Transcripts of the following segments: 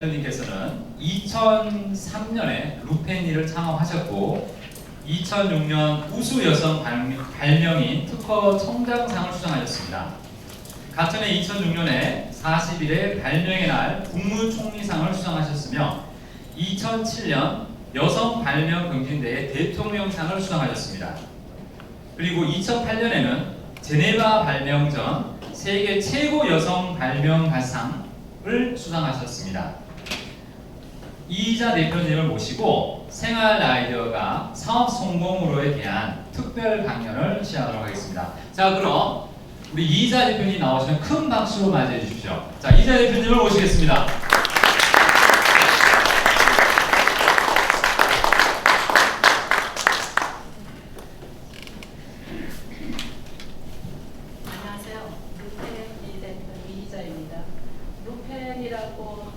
님께서는 2003년에 루페니를 창업하셨고 2006년 우수 여성 발명인 특허 청장상을 수상하셨습니다. 가천에 2006년에 40일의 발명의 날 국무총리상을 수상하셨으며 2007년 여성 발명 경진대회 대통령상을 수상하셨습니다. 그리고 2008년에는 제네바 발명전 세계 최고 여성 발명가상을 수상하셨습니다. 이희자 대표님을 모시고 생활 아이디어가 사업 성공으로에 대한 특별 강연을 시작하도록 하겠습니다. 자, 그럼 우리 이희자 대표님 나오시면 큰 박수로 맞이해 주십시오. 자, 이희자 대표님을 모시겠습니다. 안녕하세요. 루펜 대표 이희자입니다. 루펜이라고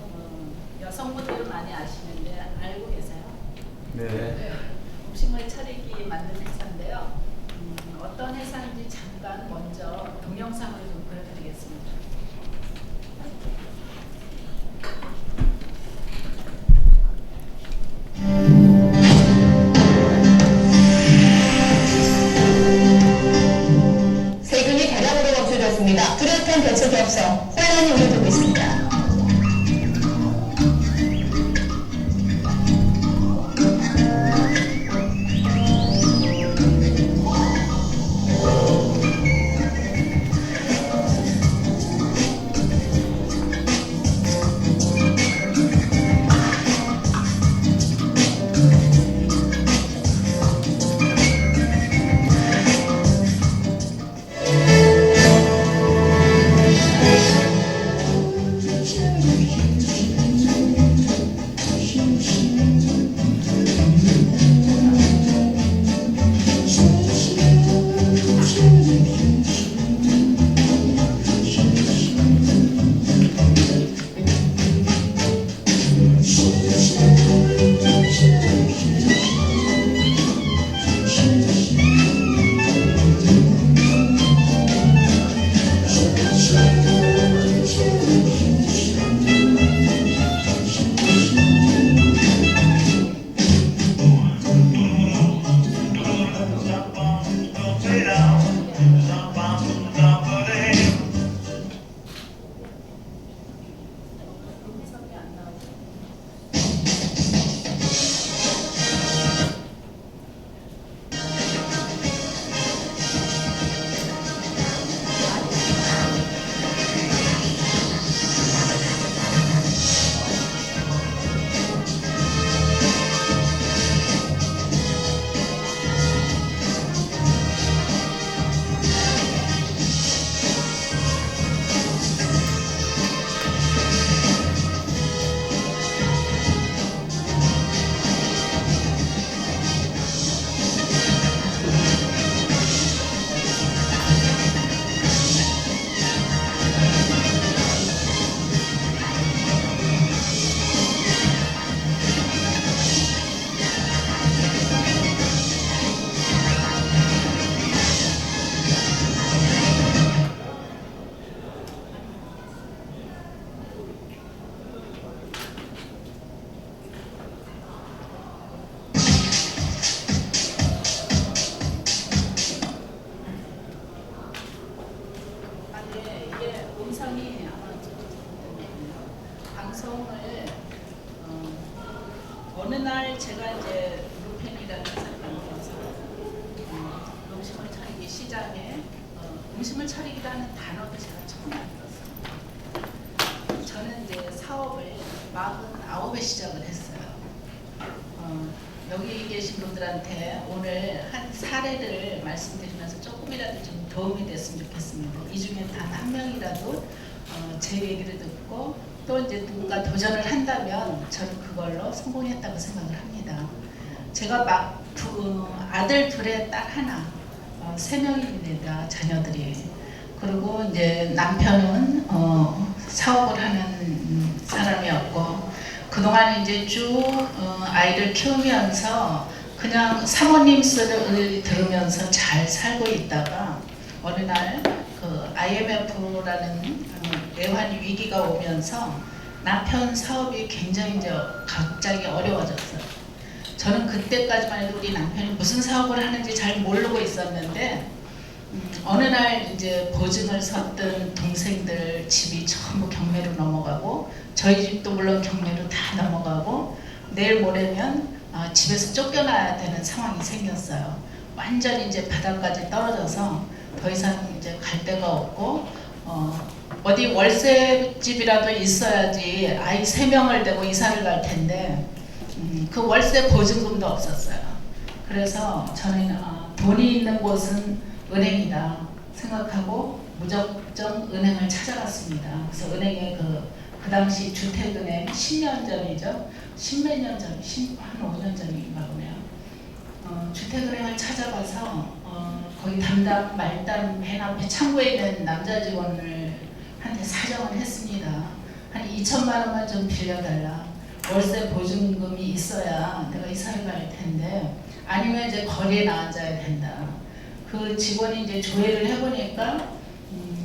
여성분들은 많이 아시는데 알고 계세요? 네. 음식물 처리기 만든 회사인데요. 어떤 회사인지 잠깐 먼저 동영상을 좀 보여드리겠습니다. 세금이 대량으로 검출되었습니다. 뚜렷한 대책이 없어 혼란이 우려되고 있습니다. 음성이 안 나오죠? 네, 이게 음성이 아마 방송을 어느 날 제가 이제 루펜이라는 회사를 만들어서 음식물 처리기 시장에 음식물 처리기라는 단어도 제가 처음 만들었어요. 저는 이제 사업을 49에 시작을 했어요. 여기 계신 분들한테 오늘 한 사례를 말씀드리면서 조금이라도 좀 도움이 됐으면 좋겠습니다. 이 중에 단 한 명이라도 제 얘기를 듣고 또 이제 누군가 도전을 한다면 저는 그걸로 성공했다고 생각을 합니다. 제가 아들 둘에 딸 하나, 3명입니다. 자녀들이. 그리고 이제 남편은 사업을 하는 사람이었고 그동안 이제 쭉 아이를 키우면서 그냥 사모님 소리를 들으면서 잘 살고 있다가 어느 날 그 IMF라는 외환 위기가 오면서 남편 사업이 굉장히 이제 갑자기 어려워졌어요. 저는 그때까지만 해도 우리 남편이 무슨 사업을 하는지 잘 모르고 있었는데 어느 날 이제 보증을 섰던 동생들 집이 전부 경매로 넘어가고 저희 집도 물론 경매로 다 넘어가고 내일 모레면 집에서 쫓겨나야 되는 상황이 생겼어요. 완전히 이제 바닥까지 떨어져서 더 이상 이제 갈 데가 없고 어디 월세집이라도 있어야지 아이 3명을 대고 이사를 갈 텐데 그 월세 보증금도 없었어요. 그래서 저는 돈이 있는 곳은 은행이다 생각하고 무작정 은행을 찾아갔습니다. 그래서 은행에 그 당시 주택은행 10년 전이죠. 10몇 년 전, 한 5년 전인가 보네요. 주택은행을 찾아가서 거기 담당 말단 맨 앞에 창구에 있는 남자 직원을 한테 사정을 했습니다. 한 2천만 원만 좀 빌려달라. 월세 보증금이 있어야 내가 이사를 갈 텐데 아니면 이제 거리에 나앉아야 된다. 그 직원이 이제 조회를 해보니까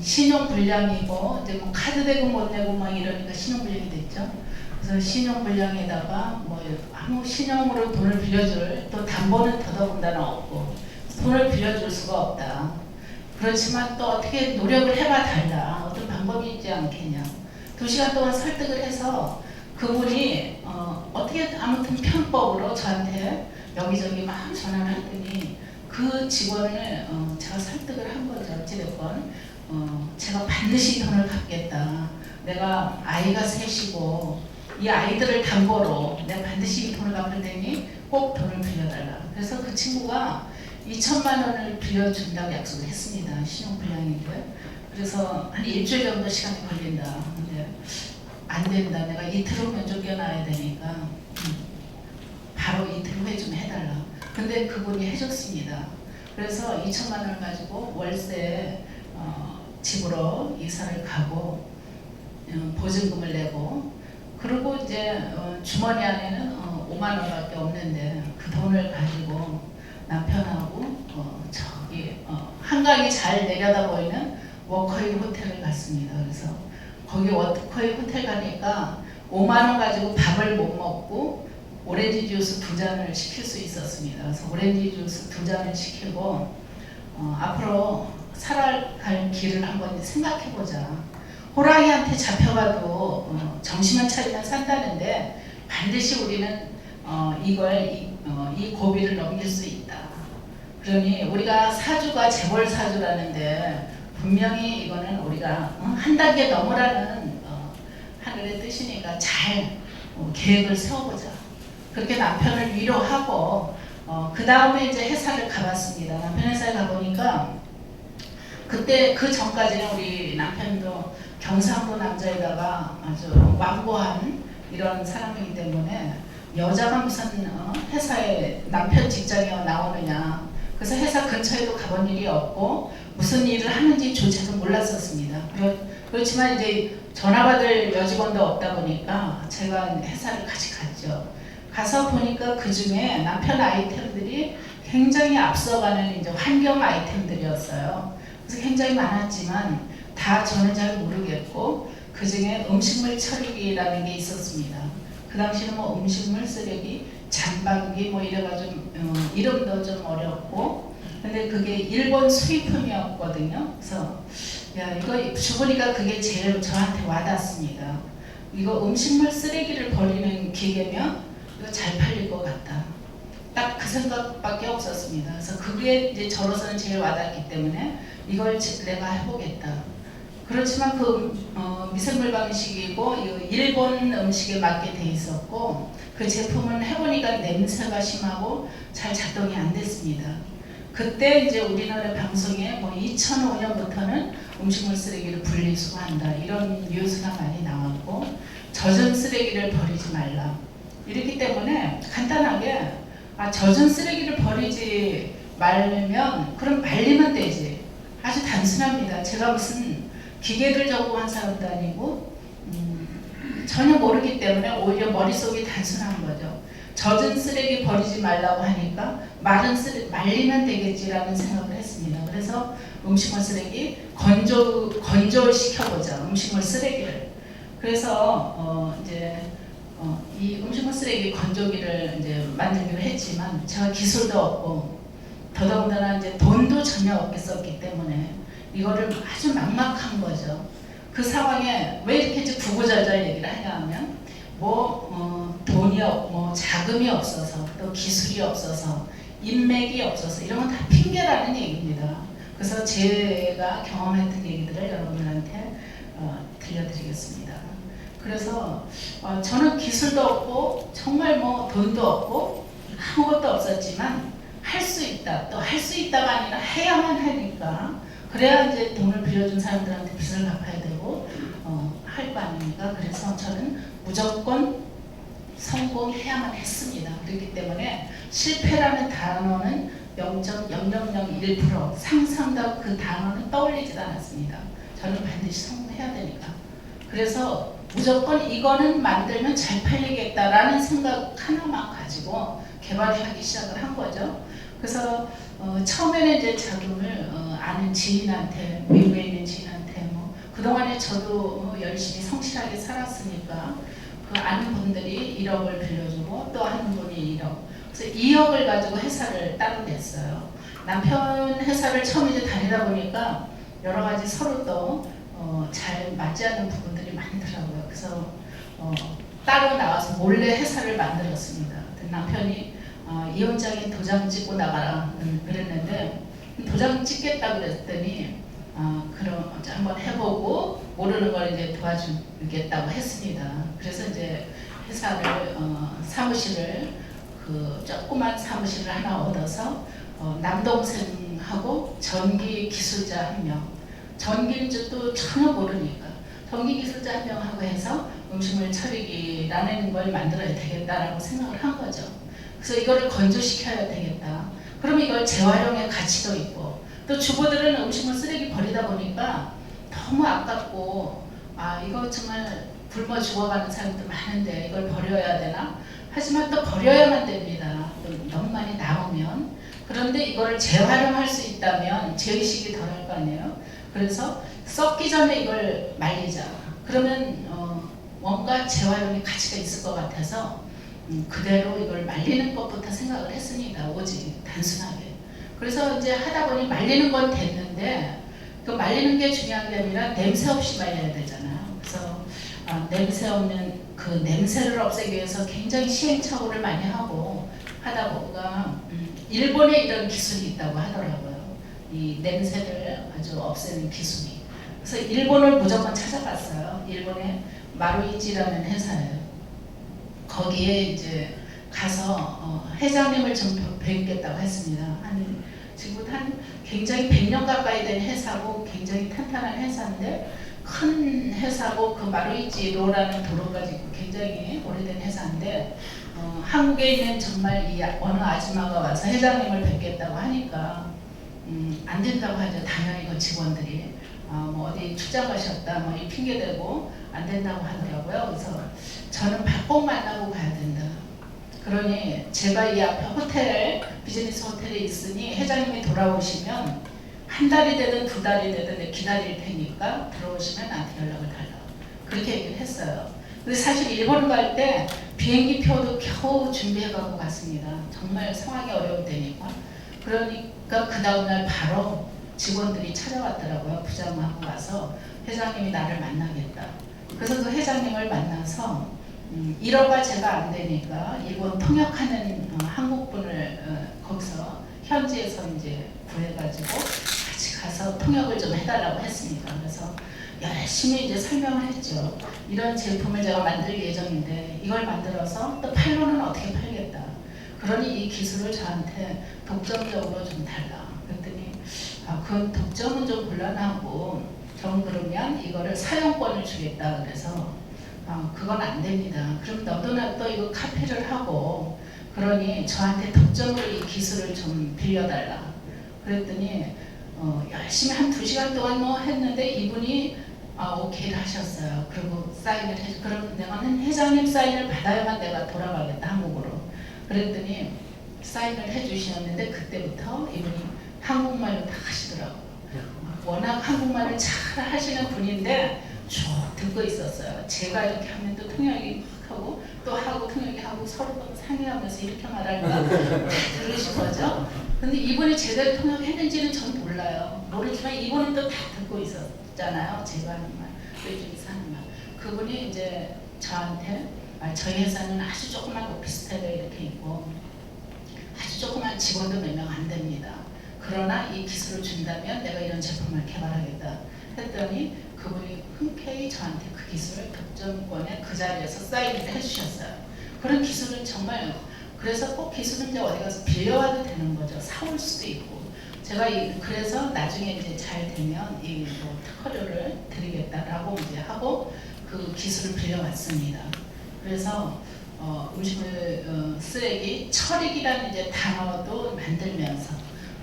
신용 불량이고 이제 뭐 카드 대금 못 내고 막 이러니까 신용 불량이 됐죠. 그래서 신용 불량에다가 뭐 아무 신용으로 돈을 빌려줄 또 담보는 더더군다나 없고 돈을 빌려줄 수가 없다. 그렇지만 또 어떻게 노력을 해봐 달라. 어떤 방법이 있지 않겠냐. 2시간 동안 설득을 해서 그분이 어떻게 아무튼 편법으로 저한테 여기저기 막 전화를 했더니 그 직원을 제가 설득을 한 거죠. 어찌됐건 제가 반드시 돈을 갚겠다. 내가 아이가 셋이고 이 아이들을 담보로 내가 반드시 이 돈을 갚을 테니 꼭 돈을 빌려달라. 그래서 그 친구가 2천만 원을 빌려준다고 약속을 했습니다. 신용불량인데. 그래서 한 일주일 정도 시간이 걸린다. 근데 안 된다. 내가 이틀 후면 쫓겨나야 되니까 바로 이틀 후에 좀 해달라. 근데 그분이 해줬습니다. 그래서 2천만 원을 가지고 월세 집으로 이사를 가고 보증금을 내고 그리고 이제 주머니 안에는 5만 원밖에 없는데 그 돈을 가지고 남편하고 저기 한강이 잘 내려다 보이는 워커힐 호텔을 갔습니다. 그래서 거기 워커힐 호텔 가니까 5만 원 가지고 밥을 못 먹고 오렌지 주스 2잔을 시킬 수 있었습니다. 그래서 오렌지 주스 2잔을 시키고 앞으로 살아갈 길을 한번 생각해보자. 호랑이한테 잡혀가도 정신만 차리면 산다는데 반드시 우리는 이 고비를 넘길 수 있다. 그러니 우리가 사주가 재벌 사주라는데 분명히 이거는 우리가 한 단계 넘으라는 하늘의 뜻이니까 잘 계획을 세워보자. 그렇게 남편을 위로하고 그 다음에 이제 회사를 가봤습니다. 남편 회사에 가보니까 그때 그 전까지는 우리 남편도 경상도 남자에다가 아주 완고한 이런 사람이기 때문에 여자가 무슨 회사에 남편 직장에 나오느냐. 그래서 회사 근처에도 가본 일이 없고 무슨 일을 하는지조차도 몰랐었습니다. 그렇지만 이제 전화 받을 여직원도 없다 보니까 제가 회사를 같이 갔죠. 가서 보니까 그 중에 남편 아이템들이 굉장히 앞서가는 이제 환경 아이템들이었어요. 그래서 굉장히 많았지만 다 저는 잘 모르겠고 그 중에 음식물 처리기라는 게 있었습니다. 그 당시는 뭐 음식물 쓰레기, 잔방기 뭐 이래가지고 이름도 좀 어렵고 근데 그게 일본 수입품이었거든요. 그래서 야 이거 주보니까 그게 제일 저한테 와닿습니다. 이거 음식물 쓰레기를 버리는 기계면 이거 잘 팔릴 것 같다. 딱 그 생각밖에 없었습니다. 그래서 그게 이제 저로서는 제일 와닿기 때문에 이걸 내가 해보겠다. 그렇지만 그 미생물 방식이고 일본 음식에 맞게 돼 있었고 그 제품은 해보니까 냄새가 심하고 잘 작동이 안 됐습니다. 그때 이제 우리나라 방송에 뭐 2005년부터는 음식물 쓰레기를 분리수거한다 이런 뉴스가 많이 나왔고 젖은 쓰레기를 버리지 말라. 이렇기 때문에 간단하게 젖은 쓰레기를 버리지 말면 그럼 말리면 되지. 아주 단순합니다. 제가 무슨 기계를 전공한 사람도 아니고 전혀 모르기 때문에 오히려 머릿속이 단순한 거죠. 젖은 쓰레기 버리지 말라고 하니까 마른 쓰레기 말리면 되겠지라는 생각을 했습니다. 그래서 음식물 쓰레기 건조시켜보자. 음식물 쓰레기를. 그래서 이 음식물 쓰레기 건조기를 이제 만들기로 했지만 제가 기술도 없고 더더군다나 이제 돈도 전혀 없겠었기 때문에 이거를 아주 막막한 거죠. 그 상황에 왜 이렇게 이제 구구절절 얘기를 하냐 하면 돈이 없고 자금이 없어서 또 기술이 없어서 인맥이 없어서 이런 건 다 핑계라는 얘기입니다. 그래서 제가 경험했던 얘기들을 여러분들한테 들려드리겠습니다. 그래서 저는 기술도 없고 정말 돈도 없고 아무것도 없었지만 할 수 있다. 또 할 수 있다가 아니라 해야만 하니까 그래야 이제 돈을 빌려준 사람들한테 빚을 갚아야 되고 할 거 아닙니까? 그래서 저는 무조건 성공해야만 했습니다. 그렇기 때문에 실패라는 단어는 0.0001% 상상도 그 단어는 떠올리지도 않았습니다. 저는 반드시 성공해야 되니까. 그래서 무조건 이거는 만들면 잘 팔리겠다라는 생각 하나만 가지고 개발하기 시작을 한 거죠. 그래서 처음에는 이제 자금을 아는 지인한테, 미국에 있는 지인한테 그동안에 저도 열심히 성실하게 살았으니까 그 아는 분들이 1억을 빌려주고 또 하는 분이 1억. 그래서 2억을 가지고 회사를 따로 냈어요. 남편 회사를 처음 이제 다니다 보니까 여러 가지 서로 또 잘 맞지 않는 부분들이 많더라고요. 그래서 따로 나와서 몰래 회사를 만들었습니다. 남편이 이혼장에 도장 찍고 나가라 그랬는데 도장 찍겠다 그랬더니 그럼 한번 해보고 모르는 걸 이제 도와주겠다고 했습니다. 그래서 이제 회사를 사무실을 조그만 사무실을 하나 얻어서 남동생하고 전기 기술자 1명, 전기인 줄도 전혀 모르니까 전기 기술자 1명하고 해서 음식물 처리기라는 걸 만들어야 되겠다라고 생각을 한 거죠. 그래서 이거를 건조시켜야 되겠다. 그러면 이걸 재활용의 가치도 있고 또 주부들은 음식물 쓰레기 버리다 보니까 너무 아깝고 이거 정말 굶어 죽어가는 사람들 많은데 이걸 버려야 되나? 하지만 또 버려야만 됩니다. 너무 많이 남으면. 그런데 이거를 재활용할 수 있다면 재의식이 덜할 거 아니에요. 그래서 썩기 전에 이걸 말리자. 그러면 뭔가 재활용의 가치가 있을 것 같아서 그대로 이걸 말리는 것부터 생각을 했습니다. 오직 단순하게. 그래서 이제 하다 보니 말리는 건 됐는데 그 말리는 게 중요한 게 아니라 냄새 없이 말려야 되잖아요. 그래서 냄새 없는 그 냄새를 없애기 위해서 굉장히 시행착오를 많이 하고 하다 보니까 일본에 이런 기술이 있다고 하더라고요. 이 냄새를 아주 없애는 기술이. 그래서 일본을 무조건 찾아갔어요. 일본에 마루이지라는 회사예요. 거기에 이제 가서 회장님을 좀 뵙겠다고 했습니다. 지금 굉장히 100년 가까이 된 회사고 굉장히 탄탄한 회사인데 큰 회사고 그 마루이지로라는 도로까지 있고 굉장히 오래된 회사인데 한국에 있는 정말 이 어느 아줌마가 와서 회장님을 뵙겠다고 하니까 안 된다고 하죠. 당연히 그 직원들이 어디 출장 가셨다 이 핑계 대고 안 된다고 하더라고요. 그래서 저는 꼭 만나고 가야 된다. 그러니 제가 이 앞에 호텔, 비즈니스 호텔에 있으니 회장님이 돌아오시면 한 달이 되든 2달이 되든 기다릴 테니까 들어오시면 나한테 연락을 달라. 그렇게 얘기를 했어요. 근데 사실 일본 갈 때 비행기 표도 겨우 준비해가고 갔습니다. 정말 상황이 어려울 때니까. 그러니까 그 다음날 바로 직원들이 찾아왔더라고요. 부장하고 와서 회장님이 나를 만나겠다. 그래서 그 회장님을 만나서 1호가 제가 안 되니까 일본 통역하는 한국분을 거기서 현지에서 이제 구해가지고 같이 가서 통역을 좀 해달라고 했습니다. 그래서 열심히 이제 설명을 했죠. 이런 제품을 제가 만들 예정인데 이걸 만들어서 또 팔로는 어떻게 팔겠다. 그러니 이 기술을 저한테 독점적으로 좀 달라. 그랬더니 그건 독점은 좀 곤란하고 전 그러면 이거를 사용권을 주겠다. 그래서 그건 안 됩니다. 그럼 너도 또 이거 카피를 하고 그러니 저한테 독점으로 이 기술을 좀 빌려달라. 그랬더니 열심히 한 2시간 동안 했는데 이분이 오케이를 하셨어요. 그리고 사인을 그럼 내가는 회장님 사인을 받아야만 내가 돌아가겠다 한국으로. 그랬더니 사인을 해주셨는데 그때부터 이분이 한국말로 다 하시더라고요. 워낙 한국말을 잘 하시는 분인데 쭉 듣고 있었어요. 제가 이렇게 하면 또 통역이 막 하고 또 하고 통역이 하고 서로 또 상의하면서 이렇게 말할까 그러신 거죠. 근데 이분이 제대로 통역했는지는 전 몰라요. 모르지만 이분은 또 다 듣고 있었잖아요. 제가 하는 말, 또 이쪽에서 하는 말. 그분이 이제 저한테 저희 회사는 아주 조그만 오피스텔에 이렇게 있고 아주 조그만 직원도 몇 명 안 됩니다. 그러나 이 기술을 준다면 내가 이런 제품을 개발하겠다 했더니 그분이 흔쾌히 저한테 그 기술을 득점권에 그 자리에서 사인을 해주셨어요. 그런 기술은 정말 그래서 꼭 기술은 이제 어디 가서 빌려와도 되는 거죠. 사올 수도 있고. 제가 그래서 나중에 이제 잘 되면 이 뭐 특허료를 드리겠다라고 이제 하고 그 기술을 빌려왔습니다. 그래서 음식물 쓰레기 처리기라는 이제 단어도 만들면서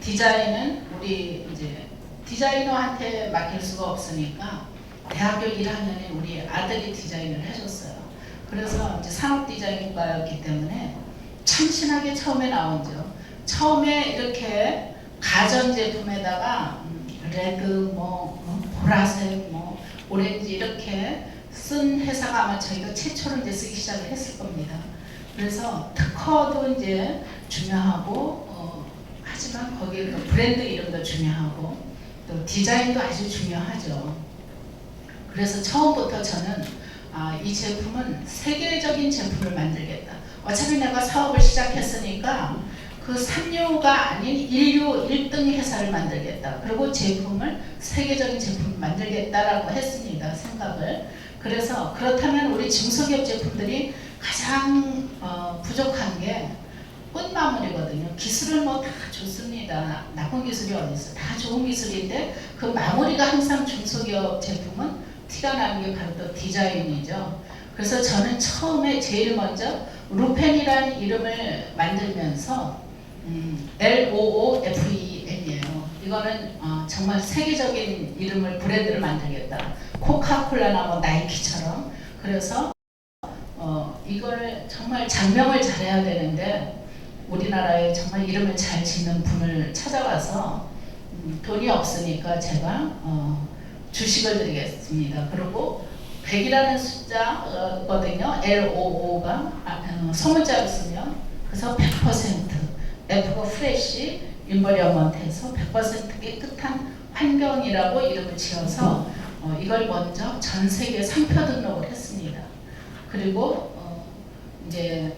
디자인은 우리 이제 디자이너한테 맡길 수가 없으니까 대학교 1학년에 우리 아들이 디자인을 해줬어요. 그래서 이제 산업 디자인과였기 때문에 참신하게 처음에 나오죠. 처음에 이렇게 가전 제품에다가 레드, 보라색, 오렌지 이렇게 쓴 회사가 아마 저희가 최초로 이제 쓰기 시작을 했을 겁니다. 그래서 특허도 이제 중요하고 하지만 거기에 또 브랜드 이름도 중요하고 또 디자인도 아주 중요하죠. 그래서 처음부터 저는 이 제품은 세계적인 제품을 만들겠다. 어차피 내가 사업을 시작했으니까 그 3류가 아닌 1류 1등 회사를 만들겠다. 그리고 제품을 세계적인 제품을 만들겠다라고 했습니다. 생각을. 그래서 그렇다면 우리 중소기업 제품들이 가장 부족한 게 끝마무리거든요. 기술은 뭐 다 좋습니다. 나쁜 기술이 어디 있어? 다 좋은 기술인데 그 마무리가 항상 중소기업 제품은 티가 나는 게 바로 또 디자인이죠. 그래서 저는 처음에 제일 먼저 루펜이라는 이름을 만들면서 LOOFEN이에요. 이거는 정말 세계적인 이름을 브랜드를 만들겠다. 코카콜라나 뭐 나이키처럼. 그래서 이걸 정말 장명을 잘해야 되는데 우리나라에 정말 이름을 잘 짓는 분을 찾아가서 돈이 없으니까 제가 주식을 드리겠습니다. 그리고 100이라는 숫자거든요. LOO가 소문자로 쓰면 그래서 100% F가 프레쉬 인버리먼트에서 100% 깨끗한 환경이라고 이름을 지어서 이걸 먼저 전 세계 상표 등록을 했습니다. 그리고 이제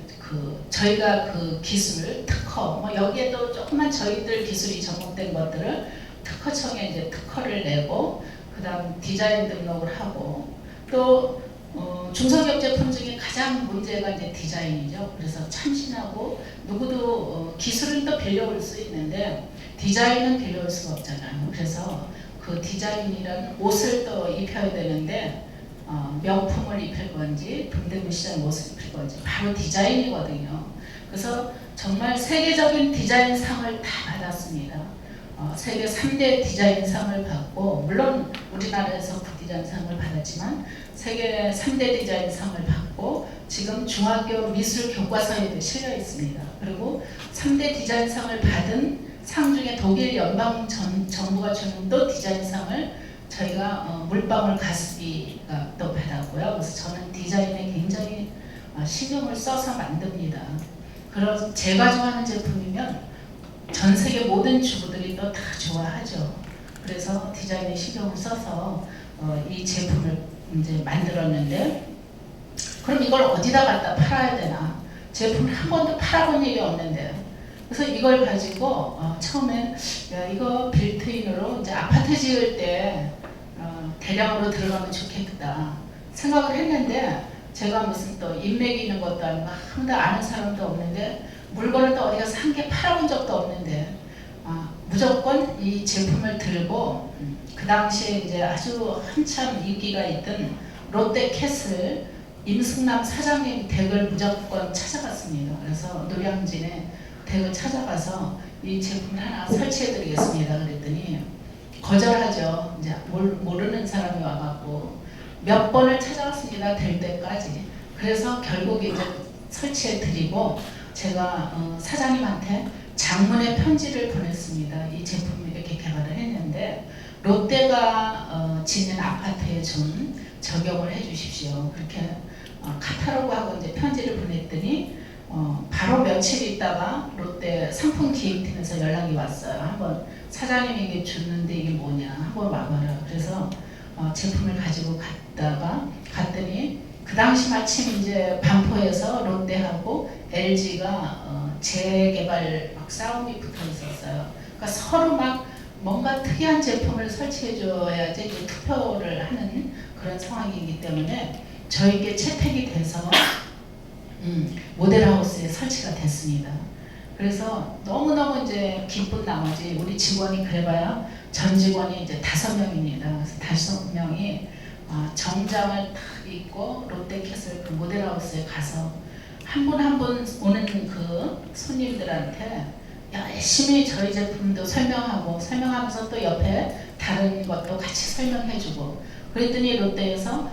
저희가 그 기술 특허 여기에도 조그만 저희들 기술이 접목된 것들을 특허청에 이제 특허를 내고 그다음 디자인 등록을 하고 또 중소기업 제품 중에 가장 문제가 이제 디자인이죠. 그래서 참신하고 누구도 기술은 또 빌려올 수 있는데 디자인은 빌려올 수가 없잖아요. 그래서 그 디자인이란 옷을 또 입혀야 되는데 명품을 입힐 건지 동대문 시장 옷을 입힐 건지 바로 디자인이거든요. 그래서 정말 세계적인 디자인상을 다 받았습니다. 세계 3대 디자인상을 받고 물론 우리나라에서 부디자인상을 받았지만 세계 3대 디자인상을 받고 지금 중학교 미술 교과서에도 실려 있습니다. 그리고 3대 디자인상을 받은 상 중에 독일 연방 정부가 주는 또 디자인상을 저희가 물방울 가습기가 또 받았고요. 그래서 저는 디자인에 굉장히 신경을 써서 만듭니다. 그래서 제가 좋아하는 제품이면 전 세계 모든 주부들이 또 다 좋아하죠. 그래서 디자인에 신경을 써서 이 제품을 이제 만들었는데 그럼 이걸 어디다 갖다 팔아야 되나? 제품을 한 번도 팔아본 일이 없는데 그래서 이걸 가지고 처음엔 야, 이거 빌트인으로 이제 아파트 지을 때 대량으로 들어가면 좋겠다 생각을 했는데 제가 무슨 또 인맥이 있는 것도 아니고 아무도 아는 사람도 없는데 물건을 또 어디 가서 한 개 팔아본 적도 없는데 무조건 이 제품을 들고 그 당시에 이제 아주 한참 인기가 있던 롯데캐슬 임승남 사장님 댁을 무조건 찾아갔습니다. 그래서 노량진에 댁을 찾아가서 이 제품을 하나 설치해드리겠습니다. 그랬더니 거절하죠. 이제 모르는 사람이 와갖고 몇 번을 찾아갔습니다. 될 때까지. 그래서 결국 이제 설치해드리고 제가 사장님한테 장문의 편지를 보냈습니다. 이 제품을 이렇게 개발을 했는데 롯데가 짓는 아파트에 준 적용을 해주십시오. 그렇게 카탈로그하고 이제 편지를 보냈더니 바로 며칠 있다가 롯데 상품기획팀에서 연락이 왔어요. 한번 사장님이 이게 줬는데 이게 뭐냐 한번 와봐라. 그래서 제품을 가지고 갔더니 그 당시 마침 이제 반포에서 롯데하고 LG가 재개발 막 싸움이 붙어 있었어요. 그러니까 서로 막 뭔가 특이한 제품을 설치해줘야지 이제 투표를 하는 그런 상황이기 때문에 저에게 채택이 돼서 모델하우스에 설치가 됐습니다. 그래서 너무너무 이제 기쁜 나머지 우리 직원이 그래봐야 전 직원이 이제 5명입니다. 그래서 5명이 정장을 딱 입고 롯데캣을 그 모델하우스에 가서 한 분 한 분 오는 그 손님들한테 열심히 저희 제품도 설명하면서 또 옆에 다른 것도 같이 설명해주고 그랬더니 롯데에서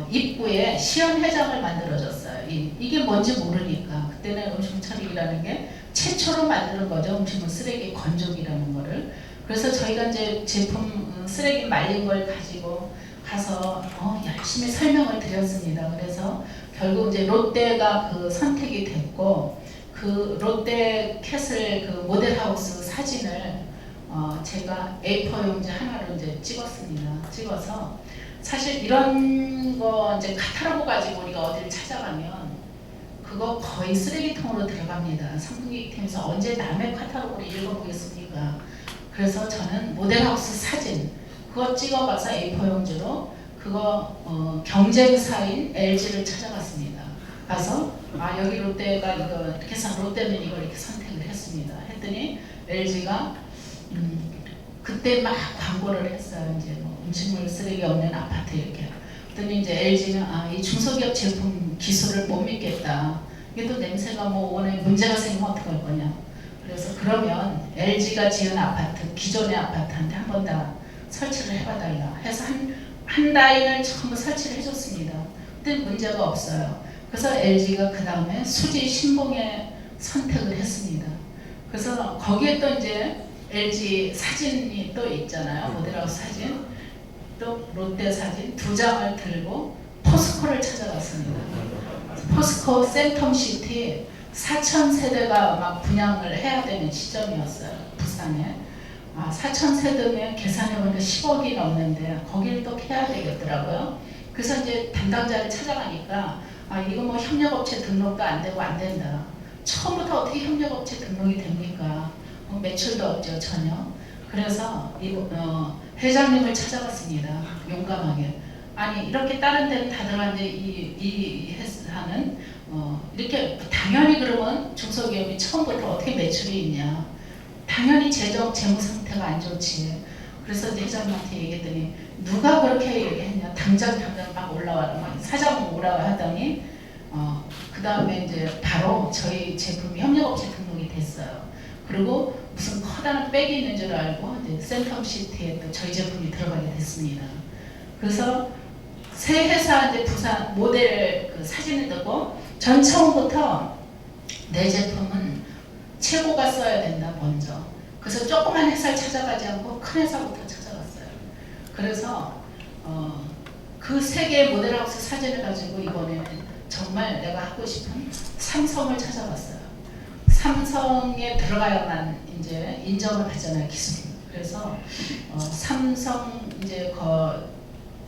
입구에 시연회장을 만들어줬어요. 이게 뭔지 모르니까 그때는 음식 처리기라는 게 최초로 만드는 거죠. 음식물 쓰레기 건조기라는 거를. 그래서 저희가 이제 제품 쓰레기 말린 걸 가지고 가서 열심히 설명을 드렸습니다. 그래서 결국 이제 롯데가 그 선택이 됐고 그 롯데캣을 그 모델하우스 사진을 제가 A4 용지 하나로 이제 찍었습니다. 찍어서 사실 이런 거 이제 카탈로그 가지고 우리가 어디를 찾아가면 그거 거의 쓰레기통으로 들어갑니다. 상품기획팀에서 언제 남의 카탈로그를 읽어보겠습니까? 그래서 저는 모델하우스 사진 그거 찍어가서 A4 용지로 그거 경쟁사인 LG를 찾아갔습니다. 가서 여기 롯데가 이거 이렇게 해서 롯데는 이걸 이렇게 선택을 했습니다. 했더니 LG가 그때 막 광고를 했어요. 이제 뭐 음식물 쓰레기 없는 아파트 이렇게. 그랬더니 이제 LG는 이 중소기업 제품 기술을 못 믿겠다. 이게 또 냄새가 뭐 오늘 문제가 생기면 어떡할 거냐. 그래서 그러면 LG가 지은 아파트, 기존의 아파트한테 한 번 다 설치를 해봐달라 해서 한 라인을 전부 설치를 해줬습니다. 근데 문제가 없어요. 그래서 LG가 그 다음에 수지 신봉에 선택을 했습니다. 그래서 거기에 또 이제 LG 사진이 또 있잖아요. 모델하우스 사진, 또 롯데 사진 2장을 들고 포스코를 찾아갔습니다. 포스코 센텀시티 4,000세대가 막 분양을 해야 되는 시점이었어요. 부산에. 4,000세대면 계산해보니까 10억이 넘는데 거기를 또 해야 되겠더라고요. 그래서 이제 담당자를 찾아가니까 이거 뭐 협력업체 등록도 안 되고 안 된다. 처음부터 어떻게 협력업체 등록이 됩니까? 매출도 없죠 전혀. 그래서 회장님을 찾아갔습니다. 용감하게. 아니 이렇게 다른 데는 다 들어갔는데 이 회사는 이렇게 당연히 그러면 중소기업이 처음부터 어떻게 매출이 있냐. 당연히 재무 상태가 안 좋지. 그래서 이제 회장님한테 얘기했더니 누가 그렇게 얘기했냐. 당장 막 올라와 사장 오라고 하더니 그 다음에 이제 바로 저희 제품이 협력업체 등록이 됐어요. 그리고 무슨 커다란 백이 있는 줄 알고 이제 센텀시티에 또 저희 제품이 들어가게 됐습니다. 그래서 새 회사 이제 부산 모델 그 사진을 듣고 전 처음부터 내 제품은 최고가 써야 된다 먼저. 그래서 조그만 회사를 찾아가지 않고 큰 회사부터 찾아갔어요. 그래서 그 세 개의 모델하우스 사진을 가지고 이번에는 정말 내가 하고 싶은 삼성을 찾아갔어요. 삼성에 들어가야만 이제 인정을 받잖아요, 기술. 그래서 삼성 이제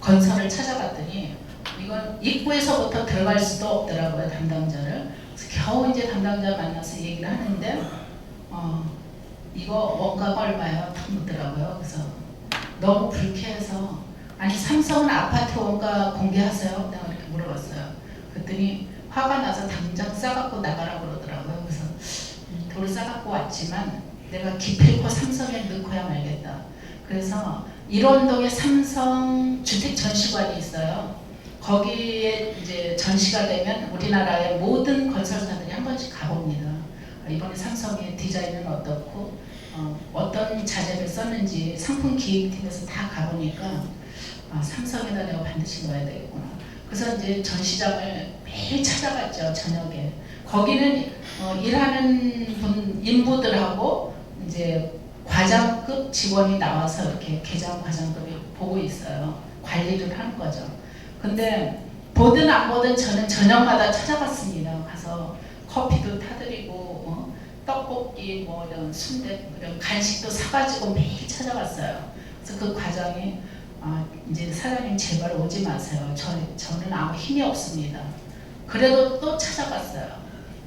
건설을 찾아갔더니 이건 입구에서부터 들어갈 수도 없더라고요, 담당자를. 그래서 겨우 이제 담당자 만나서 얘기를 하는데 이거 원가가 얼마예요? 딱 묻더라고요. 그래서 너무 불쾌해서 아니 삼성은 아파트 원가 공개하세요? 내가 이렇게 물어봤어요. 그랬더니 화가 나서 당장 싸갖고 나가라고 그러더라고요. 그래서 돌을 싸갖고 왔지만 내가 기필코 삼성에 넣고야 말겠다. 그래서 일원동에 삼성 주택 전시관이 있어요. 거기에 이제 전시가 되면 우리나라의 모든 건설사들이 한 번씩 가봅니다. 이번에 삼성의 디자인은 어떻고 어떤 자재를 썼는지 상품 기획팀에서 다 가보니까 삼성에다 내가 반드시 넣어야 되겠구나. 그래서 이제 전시장을 매일 찾아갔죠, 저녁에. 거기는 일하는 인부들하고 이제 과장급 직원이 나와서 이렇게 계장 과장급이 보고 있어요. 관리를 하는 거죠. 근데 보든 안 보든 저는 저녁마다 찾아갔습니다. 가서 커피도 타드리고 떡볶이 뭐 이런 순대 이런 간식도 사가지고 매일 찾아갔어요. 그래서 그 과정이 이제 사장님 제발 오지 마세요. 저는 아무 힘이 없습니다. 그래도 또 찾아갔어요.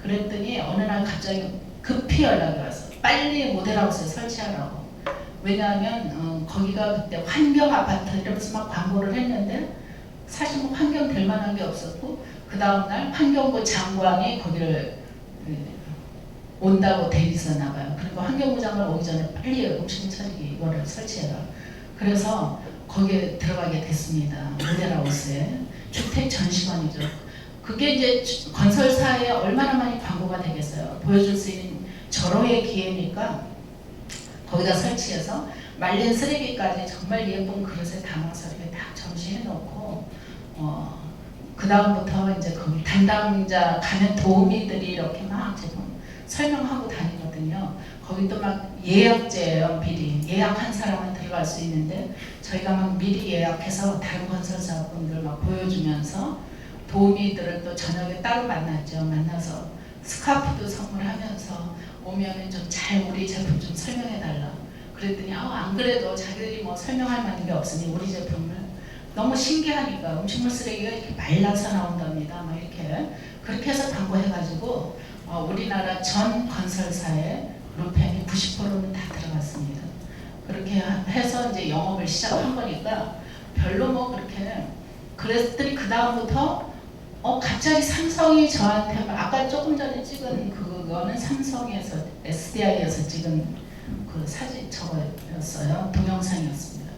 그랬더니 어느 날 갑자기 급히 연락이 왔어요. 빨리 모델하우스에 설치하라고. 왜냐하면 거기가 그때 환경 아파트 이러면서 막 광고를 했는데 사실 뭐 환경 될 만한 게 없었고 그 다음날 환경부 장관이 거기를 온다고 대리했었나 봐요. 그리고 환경부 장관 오기 전에 빨리 음식 처리 이거를 설치해라. 그래서 거기에 들어가게 됐습니다. 모델하우스에. 주택 전시관이죠. 그게 이제 건설사에 얼마나 많이 광고가 되겠어요. 보여줄 수 있는 절호의 기회니까 거기다 설치해서 말린 쓰레기까지 정말 예쁜 그릇에 담아서 이렇게 딱 전시해 놓고 그 다음부터 이제 거기 담당자 가면 도우미들이 이렇게 막 제품 설명하고 다니거든요. 거기도 막 예약제예요. 미리 예약한 사람은 들어갈 수 있는데 저희가 막 미리 예약해서 다른 건설사분들 막 보여주면서 도우미들을 또 저녁에 따로 만났죠. 만나서 스카프도 선물하면서 오면은 좀 잘 우리 제품 좀 설명해달라. 그랬더니 안 그래도 자기들이 뭐 설명할 만한 게 없으니 우리 제품을 너무 신기하니까 음식물 쓰레기가 이렇게 말라서 나온답니다. 막 이렇게 그렇게 해서 광고해가지고 우리나라 전 건설사에 루펜이 90%는 다 들어갔습니다. 그렇게 해서 이제 영업을 시작한 거니까 별로 뭐 그렇게 그랬더니 그 다음부터 갑자기 삼성이 저한테 아까 조금 전에 찍은 그거는 삼성에서 SDI에서 찍은 그 사진 저거였어요. 동영상이었습니다.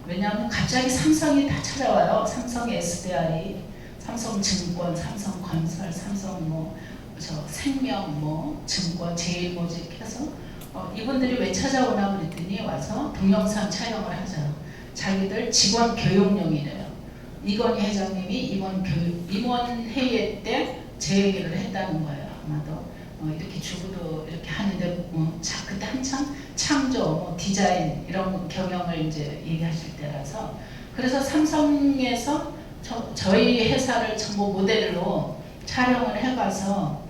왜냐하면 갑자기 삼성이 다 찾아와요. 삼성 SDI, 삼성증권, 삼성건설, 삼성 생명 증권, 제일모직해서 이분들이 왜 찾아오나 그랬더니 와서 동영상 촬영을 하자. 자기들 직원 교육용이래요. 이건희 회장님이 임원 회의 때 제 얘기를 했다는 거예요. 아마도 이렇게 주부도 이렇게 하는데 그때 한참 창조, 디자인 이런 경영을 이제 얘기하실 때라서 그래서 삼성에서 저희 회사를 전부 모델로 촬영을 해가서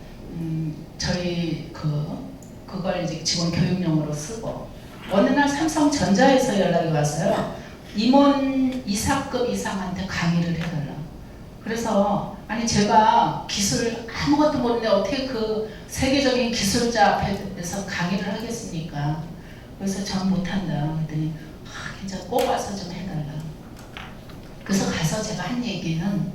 저희 그걸 이제 직원 교육용으로 쓰고 어느 날 삼성전자에서 연락이 왔어요. 임원 이사급 이상한테 강의를 해달라. 그래서 아니 제가 기술 아무것도 모르는데 어떻게 그 세계적인 기술자 앞에서 강의를 하겠습니까? 그래서 전 못한다. 그랬더니 괜찮아 꼭 와서 좀 해달라. 그래서 가서 제가 한 얘기는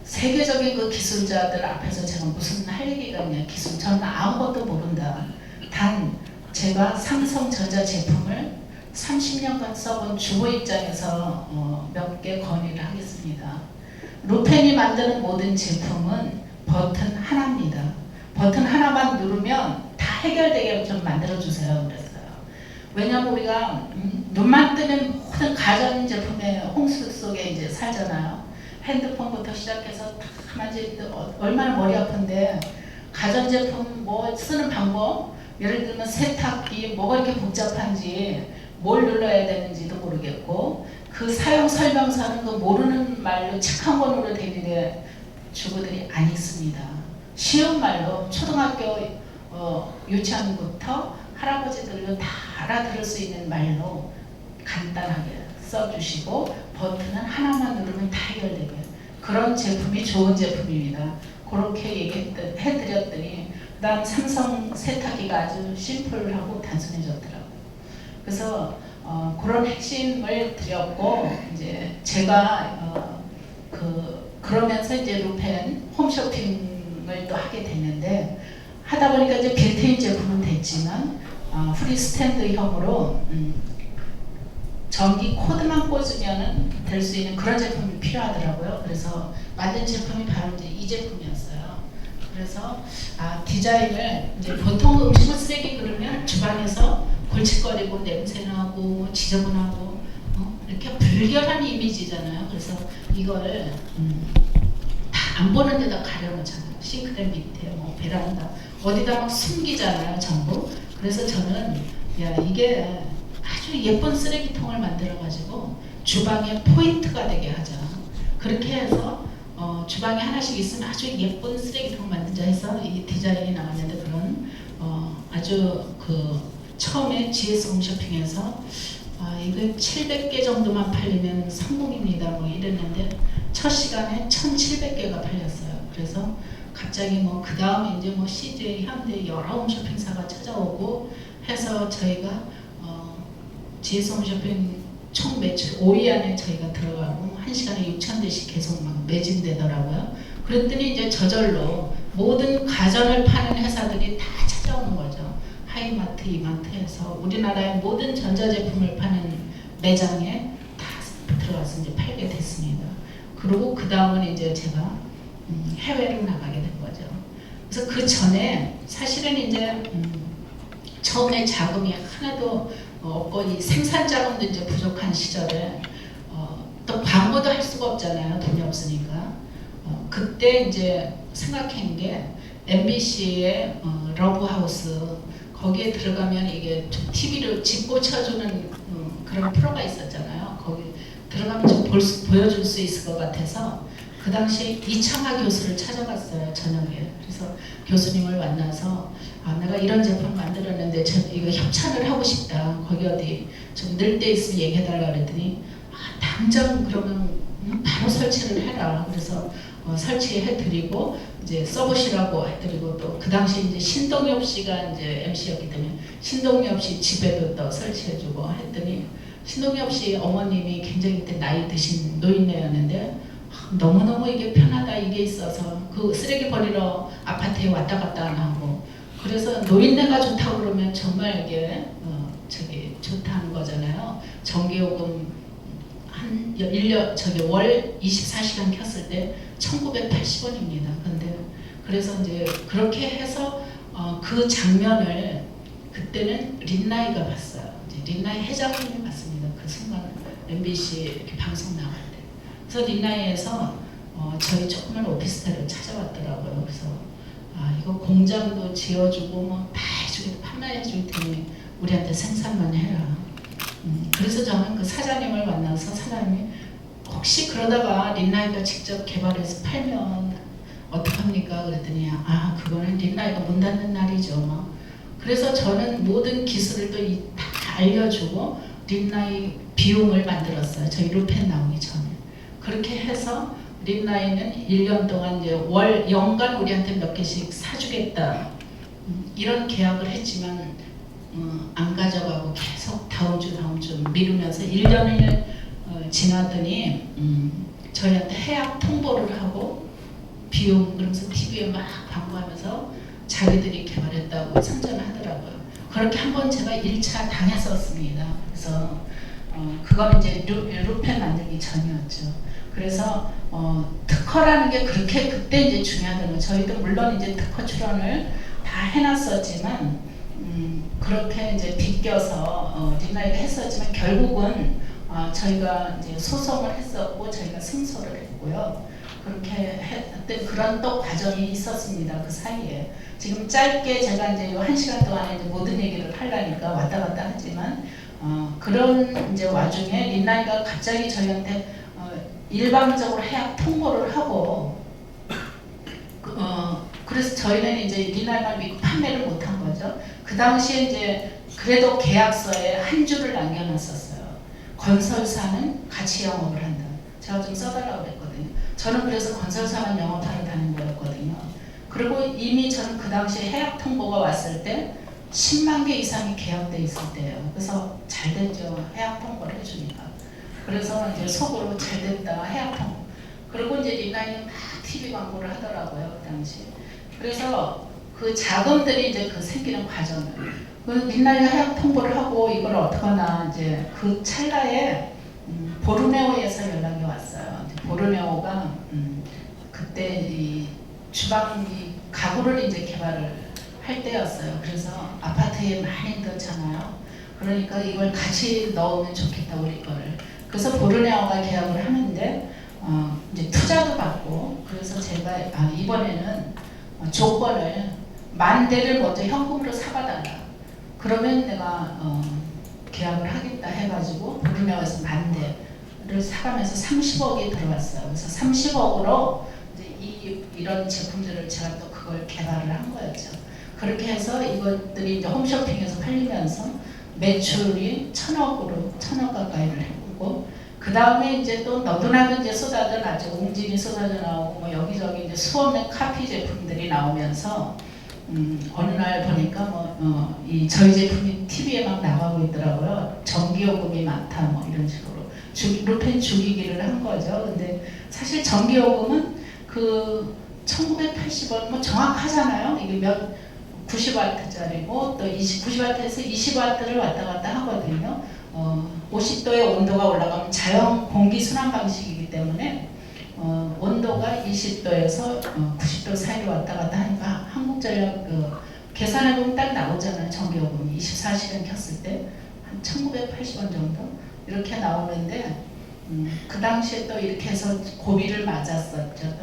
세계적인 그 기술자들 앞에서 제가 무슨 할 얘기가 있냐. 기술 저는 아무것도 모른다. 단 제가 삼성전자 제품을 30년간 써본 주부 입장에서 몇 개 건의를 하겠습니다. 루펜이 만드는 모든 제품은 버튼 하나입니다. 버튼 하나만 누르면 다 해결되게 좀 만들어주세요. 그랬어요. 왜냐하면 우리가 눈만 뜨면 모든 가전제품의 홍수 속에 이제 살잖아요. 핸드폰부터 시작해서 다 만질 때 얼마나 머리 아픈데 가전제품 뭐 쓰는 방법 예를 들면 세탁기 뭐가 이렇게 복잡한지 뭘 눌러야 되는지도 모르겠고 그 사용 설명서는 그 모르는 말로 책 한 권으로 되는데 주부들이 안 읽습니다. 쉬운 말로 초등학교 유치원부터 할아버지들도 다 알아들을 수 있는 말로 간단하게 써주시고 버튼은 하나만 누르면 다 해결되게 그런 제품이 좋은 제품입니다. 그렇게 얘기해드렸더니 그 다음 삼성 세탁기가 아주 심플하고 단순해졌더라고요. 그래서 그런 핵심을 드렸고 이제 제가 그러면서 이제 루펜 홈쇼핑을 또 하게 됐는데 하다 보니까 이제 빌트인 제품은 됐지만 프리스탠드형으로 전기 코드만 꽂으면 될 수 있는 그런 제품이 필요하더라고요. 그래서 만든 제품이 바로 이제 이 제품이었어요. 그래서 디자인을 이제 보통 음식물 쓰레기 그러면 주방에서 골칫거리고 냄새나고 지저분하고 이렇게 불결한 이미지잖아요. 그래서 이걸 다 안 보는 데다 가려놓잖아요. 싱크대 밑에 뭐 베란다 어디다 막 숨기잖아요. 전부. 그래서 저는 이게 아주 예쁜 쓰레기통을 만들어 가지고 주방의 포인트가 되게 하자. 그렇게 해서 주방에 하나씩 있으면 아주 예쁜 쓰레기통 만들자 해서 이 디자인이 나왔는데 그런 아주 그 처음에 GS 홈쇼핑에서 이거 700개 정도만 팔리면 성공입니다 뭐 이랬는데 첫 시간에 1700개가 팔렸어요. 그래서 갑자기 뭐 그 다음에 이제 뭐 CJ, 현대 여러 홈쇼핑사가 찾아오고 해서 저희가 GS 홈쇼핑 총 매출 5위 안에 저희가 들어가고 1시간에 6,000대씩 계속 막 매진되더라고요. 그랬더니 이제 저절로 모든 가전을 파는 회사들이 다 찾아오는 거죠. 하이마트, 이마트에서 우리나라의 모든 전자제품을 파는 매장에 다 들어가서 이제 팔게 됐습니다. 그리고 그 다음은 이제 제가 해외로 나가게 된 거죠. 그래서 그 전에 사실은 이제 처음에 자금이 하나도 없고 이 생산 자금도 이제 부족한 시절에 또 광고도 할 수가 없잖아요. 돈이 없으니까. 그때 이제 생각한 게 MBC의 러브하우스 거기에 들어가면 이게 TV를 집 꽂혀주는 그런 프로가 있었잖아요. 거기 들어가면 좀 보여줄 수 있을 것 같아서 그 당시에 이창하 교수를 찾아갔어요. 저녁에. 그래서 교수님을 만나서 내가 이런 제품 만들었는데 이거 협찬을 하고 싶다. 거기 어디 좀 늘 때 있으면 얘기해달라 그랬더니 당장 그러면 바로 설치를 해라. 그래서 설치해드리고 이제 써보시라고 해드리고 또 그 당시 이제 신동엽 씨가 이제 MC였기 때문에 신동엽 씨 집에도 또 설치해주고 했더니 신동엽 씨 어머님이 굉장히 그때 나이 드신 노인네였는데 너무너무 이게 편하다 이게 있어서 그 쓰레기 버리러 아파트에 왔다 갔다 안 하고 그래서 노인네가 좋다고 그러면 정말 이게 좋다는 거잖아요. 전기요금 한 1년 월 24시간 켰을 때 1980원입니다. 근데 그래서 이제 그렇게 해서 그 장면을 그때는 린나이가 봤어요. 이제 린나이 회장님이 봤습니다. 그 순간 MBC 이렇게 방송 나갈 때. 그래서 린나이에서 저희 조그만 오피스텔을 찾아왔더라고요. 그래서 이거 공장도 지어주고 뭐 다 해주고 판매해줄 테니 우리한테 생산만 해라. 그래서 저는 그 사장님을 만나서 사장님이 혹시 그러다가 린나이가 직접 개발해서 팔면 어떡합니까? 그랬더니 그거는 린나이가 문 닫는 날이죠. 그래서 저는 모든 기술을 또 다 알려주고 린나이 비용을 만들었어요. 저희 루펜 나오기 전에. 그렇게 해서 린나이는 1년 동안 이제 연간 우리한테 몇 개씩 사주겠다. 이런 계약을 했지만 안 가져가고 계속 다음 주 미루면서 1년을 지나더니 저희한테 해약 통보를 하고 비용 그러면서 TV에 막 광고하면서 자기들이 개발했다고 선전을 하더라고요. 그렇게 한번 제가 1차 당했었습니다. 그래서 그건 이제 루펜 만들기 전이었죠. 그래서 특허라는 게 그렇게 그때 이제 중요하다는 거예요. 저희도 물론 이제 특허 출원을 다 해놨었지만 그렇게 이제 빗겨서 린나이를 했었지만 결국은 저희가 이제 소송을 했었고 저희가 승소를 했고요. 그렇게 했던 그런 또 과정이 있었습니다. 그 사이에 지금 짧게 제가 이제 1시간 동안에 이제 모든 얘기를 하려니까 왔다 갔다 하지만 그런 이제 와중에 린나이가 갑자기 저희한테 일방적으로 해약 통보를 하고 그래서 저희는 이제 린나이만 믿고 판매를 못한 거죠. 그 당시에 이제 그래도 계약서에 한 줄을 남겨놨었어요. 건설사는 같이 영업을 한다. 제가 좀 써달라고 그랬거든요. 저는 그래서 건설사만 영업하러 다닌 거였거든요. 그리고 이미 저는 그 당시에 해약 통보가 왔을 때 10만 개 이상이 계약돼 있을 때예요. 그래서 잘 됐죠. 해약 통보를 해주니까. 그래서 이제 속으로 잘 됐다 해약 통보. 그리고 이제 린나이는 막 TV 광고를 하더라고요. 그 당시. 그래서 그 자금들이 이제 그 생기는 과정을. 린나이가 해약 통보를 하고 이걸 어떡하나 이제 그 찰나에 보르네오에서 연락이 왔어요. 보르네오가 그때 이 주방 가구를 이제 개발을 할 때였어요. 그래서 아파트에 많이 넣잖아요. 그러니까 이걸 같이 넣으면 좋겠다 우리 거를. 그래서 보르네오가 계약을 하는데 이제 투자도 받고 그래서 제가 이번에는 조건을 10,000대를 먼저 현금으로 사봐달라. 그러면 내가 계약을 하겠다 해가지고 보르네오에서 10,000대 사감해서 30억이 들어왔어요. 그래서 30억으로 이제 이런 제품들을 제가 또 그걸 개발을 한 거였죠. 그렇게 해서 이것들이 이제 홈쇼핑에서 팔리면서 매출이 1,000억 가까이를 했고, 그 다음에 이제 또 너도나도 이제 쏟아져 나죠. 옹진이 쏟아져 나오고 뭐 여기저기 이제 수없는 카피 제품들이 나오면서 어느 날 보니까 이 저희 제품이 TV에 막 나가고 있더라고요. 전기요금이 많다 뭐 이런 식으로 루펜 죽이기를 한 거죠. 근데 사실 전기요금은 그 1980원 뭐 정확하잖아요. 이게 몇 90W짜리고 또 90W에서 20W를 왔다 갔다 하거든요. 50도의 온도가 올라가면 자연 공기 순환 방식이기 때문에 온도가 20도에서 90도 사이로 왔다 갔다 하니까 한국전력 계산해보면 딱 나오잖아요. 전기요금이 24시간 켰을 때 한 1980원 정도 이렇게 나오는데 그 당시에 또 이렇게 해서 고비를 맞았었죠.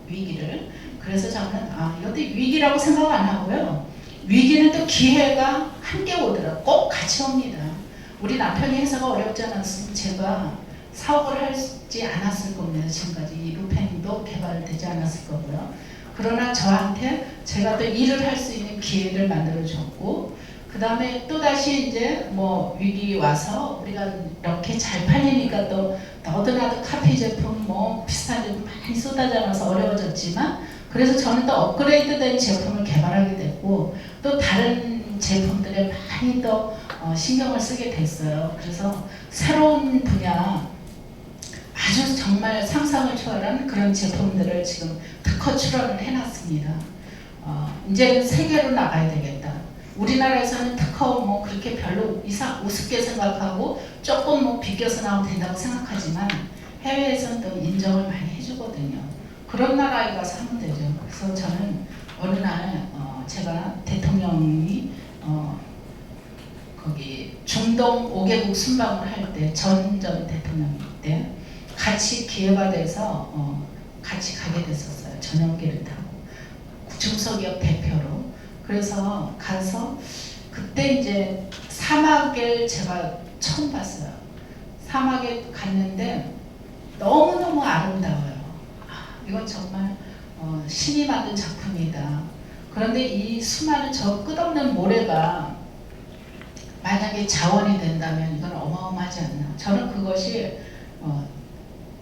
위기를. 그래서 저는 이것도 위기라고 생각 안 하고요. 위기는 또 기회가 함께 오더라고요. 꼭 같이 옵니다. 우리 남편이 회사가 어렵지 않았으면 제가 사업을 하지 않았을 겁니다. 지금까지 이 루펜도 개발되지 않았을 거고요. 그러나 저한테 제가 또 일을 할 수 있는 기회를 만들어 줬고, 그 다음에 또 다시 이제 뭐 위기 와서 우리가 이렇게 잘 팔리니까 또 너도나도 카피 제품 뭐 비슷한 제품 많이 쏟아져 나와서 어려워졌지만, 그래서 저는 또 업그레이드된 제품을 개발하게 됐고 또 다른 제품들에 많이 또 신경을 쓰게 됐어요. 그래서 새로운 분야 아주 정말 상상을 초월한 그런 제품들을 지금 특허 출원을 해놨습니다. 이제는 세계로 나가야 되겠다. 우리나라에서는 특허 뭐 그렇게 별로 우습게 생각하고 조금 뭐 비껴서 나오면 된다고 생각하지만 해외에서는 또 인정을 많이 해주거든요. 그런 나라에 가서 하면 되죠. 그래서 저는 어느 날 제가 대통령이 거기 중동 5개국 순방을 할 때 전 대통령 때 같이 기회가 돼서 같이 가게 됐었어요. 전용기를 타고 중소기업 대표로. 그래서 가서 그때 이제 사막을 제가 처음 봤어요. 사막에 갔는데 너무너무 아름다워요. 이건 정말 신이 만든 작품이다. 그런데 이 수많은 저 끝없는 모래가 만약에 자원이 된다면 이건 어마어마하지 않나. 저는 그것이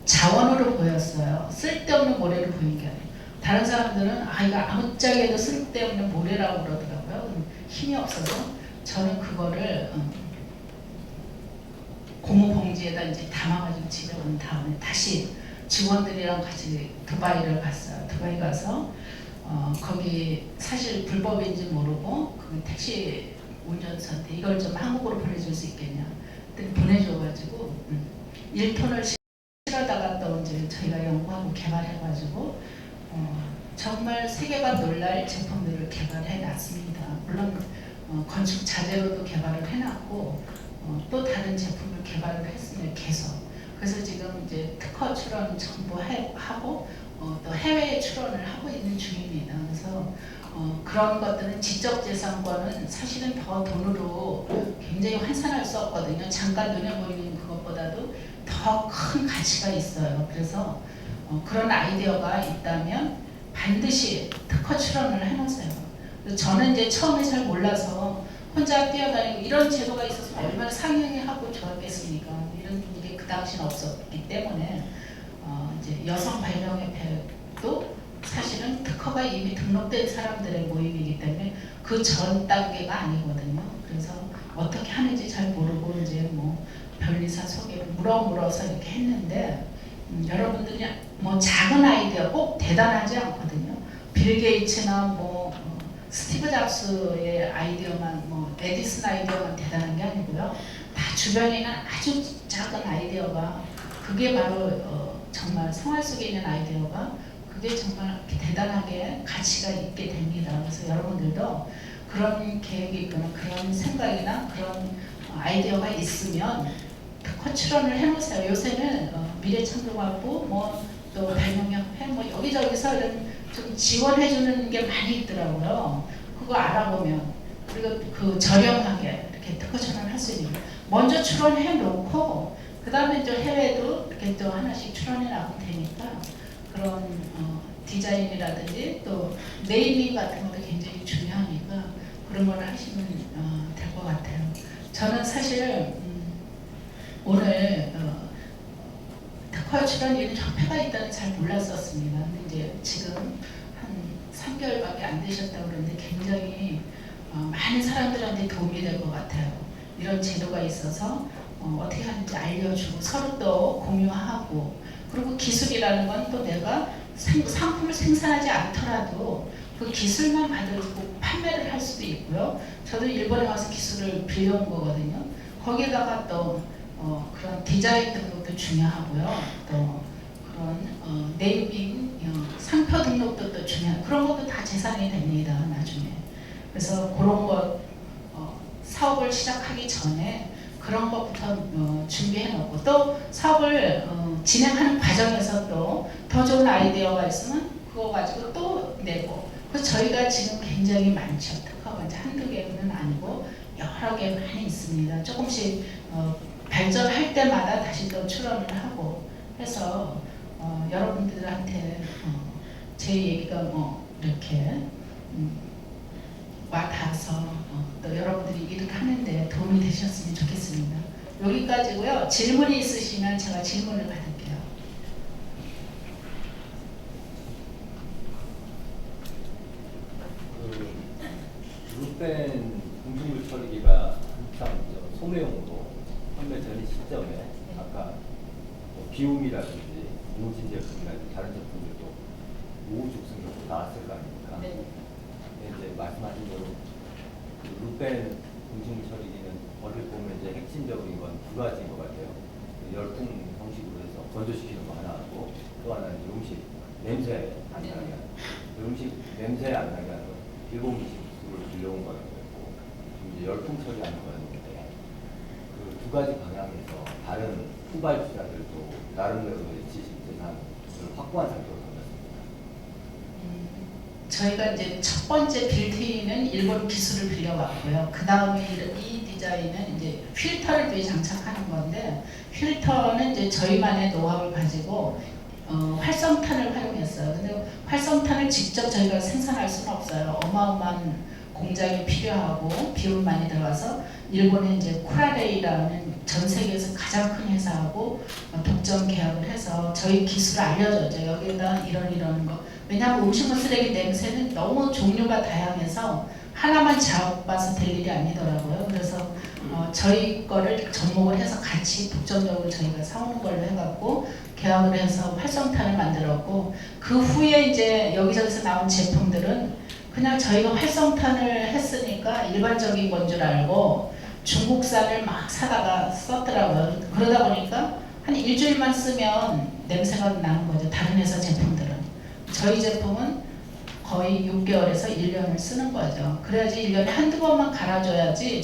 자원으로 보였어요. 쓸데없는 모래를 보인 게 아니에요. 다른 사람들은 이거 아무짝에도 쓸데없는 모래라고 그러더라고요. 힘이 없어서 저는 그거를 고무봉지에다 이제 담아가지고 집에 온 다음에 다시 직원들이랑 같이 두바이를 갔어요. 두바이 가서 거기 사실 불법인지 모르고 그 택시 운전사한테 이걸 좀 한국으로 보내줄 수 있겠냐. 그때 보내줘가지고 1톤을 실어다가 또 이제 저희가 연구하고 개발해가지고 정말 세계가 놀랄 제품들을 개발해 놨습니다. 물론 건축 자재로도 개발을 해놨고 또 다른 제품을 개발을 했습니다. 계속. 그래서 지금 이제 특허 출원 전부 하고 또 해외에 출원을 하고 있는 중입니다. 그래서 그런 것들은 지적재산권은 사실은 더 돈으로 굉장히 환산할 수 없거든요. 잠깐 눈에 보이는 그것보다도 더 큰 가치가 있어요. 그래서 그런 아이디어가 있다면 반드시 특허 출원을 해놓으세요. 저는 이제 처음에 잘 몰라서 혼자 뛰어다니고 이런 제도가 있었으면 얼마나 상영하고 좋았겠습니까. 이런 게 그 당시는 없었기 때문에 이제 여성 발명협회도 사실은 특허가 이미 등록된 사람들의 모임이기 때문에 그 전 단계가 아니거든요. 그래서 어떻게 하는지 잘 모르고 이제 뭐 변리사 소개를 물어서 이렇게 했는데 여러분들이 뭐 작은 아이디어 꼭 대단하지 않거든요. 빌 게이츠나 뭐 스티브 잡스의 아이디어만 뭐 에디슨 아이디어만 대단한 게 아니고요. 다 주변에 있는 아주 작은 아이디어가 그게 바로 정말 생활 속에 있는 아이디어가 그게 정말 대단하게 가치가 있게 됩니다. 그래서 여러분들도 그런 계획이 있거나 그런 생각이나 그런 아이디어가 있으면 특허 출원을 해놓으세요. 요새는 미래창조과학부 또 발명협회 여기저기서 이런 좀 지원해주는 게 많이 있더라고요. 그거 알아보면 그리고 그 저렴하게 이렇게 특허 출원을 할 수 있는 먼저 출원해놓고 그 다음에 또 해외도 이렇게 또 하나씩 출원해 나가면 되니까 그런 디자인이라든지 또 네이밍 같은 것도 굉장히 중요하니까 그런 걸 하시면 될 것 같아요. 저는 사실 오늘 특허 출원에는 협회가 있다는 잘 몰랐었습니다. 근데 이제 지금 한 3개월밖에 안 되셨다고 그러는데 굉장히 많은 사람들한테 도움이 될 것 같아요. 이런 제도가 있어서 어떻게 하는지 알려주고 서로 또 공유하고, 그리고 기술이라는 건 또 내가 상품을 생산하지 않더라도 그 기술만 받고 판매를 할 수도 있고요. 저도 일본에 와서 기술을 빌려온 거거든요. 거기에다가 또 그런 디자인 등록도 중요하고요. 또 그런 네이밍 상표 등록도 또 중요한 그런 것도 다 재산이 됩니다. 나중에. 그래서 그런 것 사업을 시작하기 전에 그런 것부터 준비해 놓고, 또 사업을 진행하는 과정에서 또 더 좋은 아이디어가 있으면 그거 가지고 또 내고. 그래서 저희가 지금 굉장히 많죠. 특허가 이제 한두 개는 아니고 여러 개 많이 있습니다. 조금씩 발전할 때마다 다시 또 출원을 하고 해서 여러분들한테 제 얘기가 이렇게 와 닿아서 또 여러분들이 일을 하는데 도움이 되셨으면 좋겠습니다. 여기까지고요. 질문이 있으시면 제가 질문을 받을게요. 루펜 공중물 처리기가 한참 소매용으로 판매 전 시점에 아까 비움이라든지 용진 제품이라든지 다른 제품들도 노후 죽순으로 나왔을 거 아닙니까? 네. 이제 말씀하신 대로 루펜 공중물 처리기는 어릴 보면 이제 핵심적인 건 두 가지인 것 같아요. 열풍 형식으로 해서 건조시키는 거 하나 하고, 또 하나는 음식 냄새 안 나게 하는, 음식 냄새 안 나게 하는 건 일본 기술을 빌려온 거였고, 이제 열풍 처리하는 거였는데, 그 두 가지 방향에서 다른 후발주자들도 나름대로의 지식 재산을 확보한 상태로 던졌습니다. 저희가 이제 첫 번째 빌트인은 일본 기술을 빌려왔고요. 그 다음에 이 디자인은 이제 필터를 장착하는 건데, 필터는 이제 저희만의 노하우를 가지고 활성탄을 활용했어요. 근데 활성탄을 직접 저희가 생산할 수는 없어요. 어마어마한 공장이 필요하고 비용 많이 들어가서 일본에 이제 쿠라레이라는 전 세계에서 가장 큰 회사하고 독점 계약을 해서 저희 기술을 알려줬죠. 여기다 이런 거. 왜냐하면 음식물 쓰레기 냄새는 너무 종류가 다양해서 하나만 잡아서 될 일이 아니더라고요. 그래서 저희 거를 접목을 해서 같이 독점적으로 저희가 사오는 걸로 해갖고 계약을 해서 활성탄을 만들었고, 그 후에 이제 여기저기서 나온 제품들은 그냥 저희가 활성탄을 했으니까 일반적인 건 줄 알고 중국산을 막 사다가 썼더라고요. 그러다 보니까 한 일주일만 쓰면 냄새가 나는 거죠. 다른 회사 제품들은. 저희 제품은 거의 6개월에서 1년을 쓰는 거죠. 그래야지 1년에 한두 번만 갈아줘야지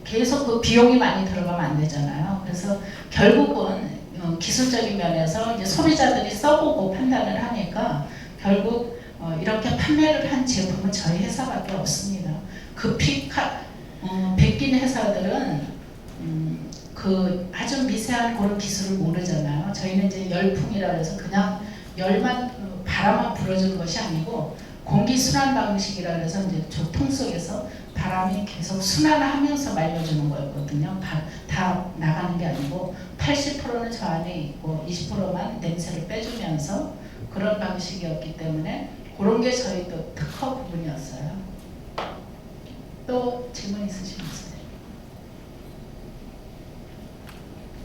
계속 그 비용이 많이 들어가면 안 되잖아요. 그래서 결국은 기술적인 면에서 이제 소비자들이 써보고 판단을 하니까 결국 이렇게 판매를 한 제품은 저희 회사밖에 없습니다. 베낀 회사들은 그 아주 미세한 그런 기술을 모르잖아요. 저희는 이제 열풍이라고 해서 그냥 바람만 불어주는 것이 아니고 공기 순환 방식이라 해서 이제 조통 속에서 바람이 계속 순환하면서 말려주는 거였거든요. 다 나가는 게 아니고 80%는 저 안에 있고 20%만 냄새를 빼주면서 그런 방식이었기 때문에 그런 게 저희 또 특허 부분이었어요. 또 질문 있으시면 주세요.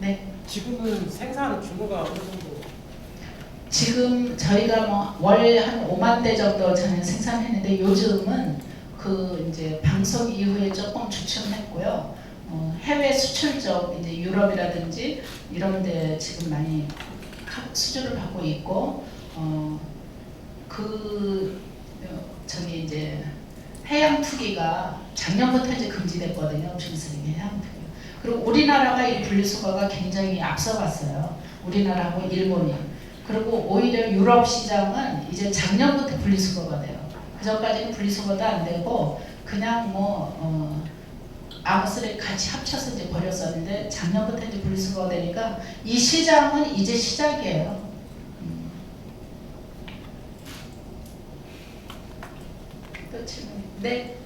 네. 지금은 생산 규모가 어느 정도? 지금 저희가 뭐 월 한 5만 대 정도 저는 생산했는데 요즘은 그 이제 방송 이후에 조금 주춤했고요. 해외 수출 쪽 이제 유럽이라든지 이런 데 지금 많이 수주를 받고 있고, 저기 이제 해양 투기가 작년부터 이제 금지됐거든요. 음식쓰레기 해양 투기. 그리고 우리나라가 이 분리수거가 굉장히 앞서갔어요. 우리나라하고 일본이. 그리고 오히려 유럽 시장은 이제 작년부터 분리수거가 돼요. 그전까지는 분리수거도 안 되고 그냥 아무스레 같이 합쳐서 이제 버렸었는데 작년부터 이제 분리수거가 되니까 이 시장은 이제 시작이에요. 또 질문. 네.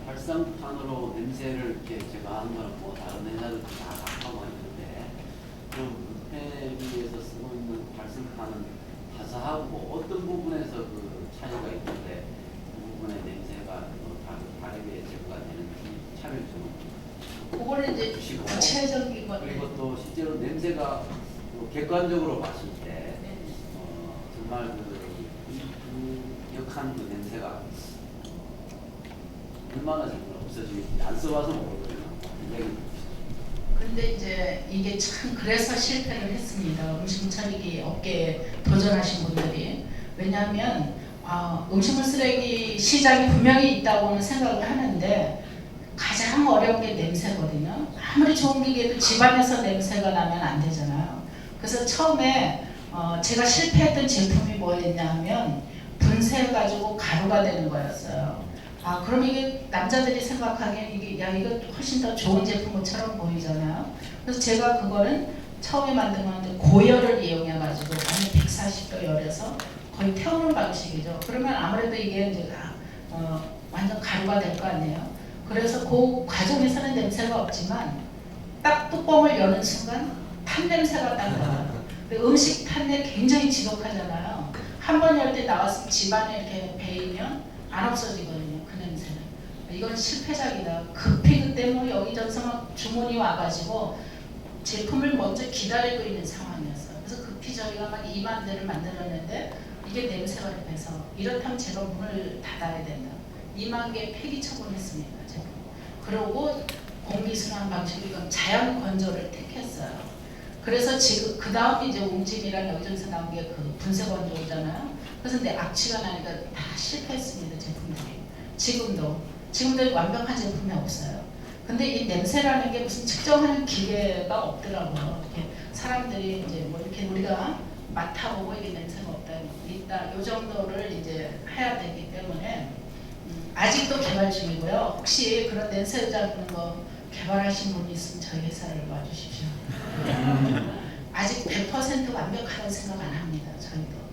발상탄으로 냄새를 이렇게 제가 하는 거는 뭐 다른 회사들도 다 하고 있는데 그럼 루펜에서 쓰고 있는 발상탄은 화사하고 어떤 부분에서 그 차이가 있는데 그 부분의 냄새가 뭐 다르게 제거가 되는지 차를 좀 그거는 이제 주시고 구체적인 것. 그리고 또 실제로 냄새가 뭐 객관적으로 마실 때 네. 정말 역한 그 냄새가 얼마나 정말 없어지는지 안 써봐서 모르거든요. 굉장히 근데 이제 이게 참 그래서 실패를 했습니다. 음식 처리기 업계에 도전하신 분들이. 왜냐하면 음식물 쓰레기 시장이 분명히 있다고는 생각을 하는데 가장 어려운 게 냄새거든요. 아무리 좋은 기계도 집안에서 냄새가 나면 안 되잖아요. 그래서 처음에 제가 실패했던 제품이 뭐였냐면 분쇄해가지고 가루가 되는 거였어요. 그럼 이게 남자들이 생각하기엔 이거 훨씬 더 좋은 제품처럼 보이잖아요. 그래서 제가 그거는 처음에 만든 건 고열을 이용해가지고 140도 열에서 거의 태우는 방식이죠. 그러면 아무래도 이게 이제 완전 가루가 될 거 아니에요. 그래서 그 과정에서는 냄새가 없지만 딱 뚜껑을 여는 순간 탄 냄새가 딱 나요. 음식 탄내 굉장히 지독하잖아요. 한 번 열 때 나왔으면 집안에 이렇게 배이면 안 없어지거든요. 그 냄새는. 이건 실패작이다. 급히 그때 뭐 여기저기서 막 주문이 와가지고 제품을 먼저 기다리고 있는 상황이었어요. 그래서 급히 저희가 막 2만 대를 만들었는데 이게 냄새가 돼서 이렇다면 제가 문을 닫아야 된다. 2만 개 폐기 처분했습니다. 제가. 그러고 공기순환 방식으로 이건 자연 건조를 택했어요. 그래서 지금 그 다음 이제 웅진이랑 여기저기서 나온 게 그 분쇄 건조잖아요. 그래서 근데 악취가 나니까 다 실패했습니다. 제품들이. 지금도 완벽한 제품이 없어요. 근데 이 냄새라는 게 무슨 측정하는 기계가 없더라고요. 이렇게 사람들이 이제 뭐 이렇게 우리가 맡아보고 이게 냄새가 있다. 이 정도를 이제 해야 되기 때문에 아직도 개발 중이고요. 혹시 그런 냄새 잡는 거 개발하신 분이 있으면 저희 회사를 와주십시오. 아직 100% 완벽하다고 생각 안 합니다. 저희도.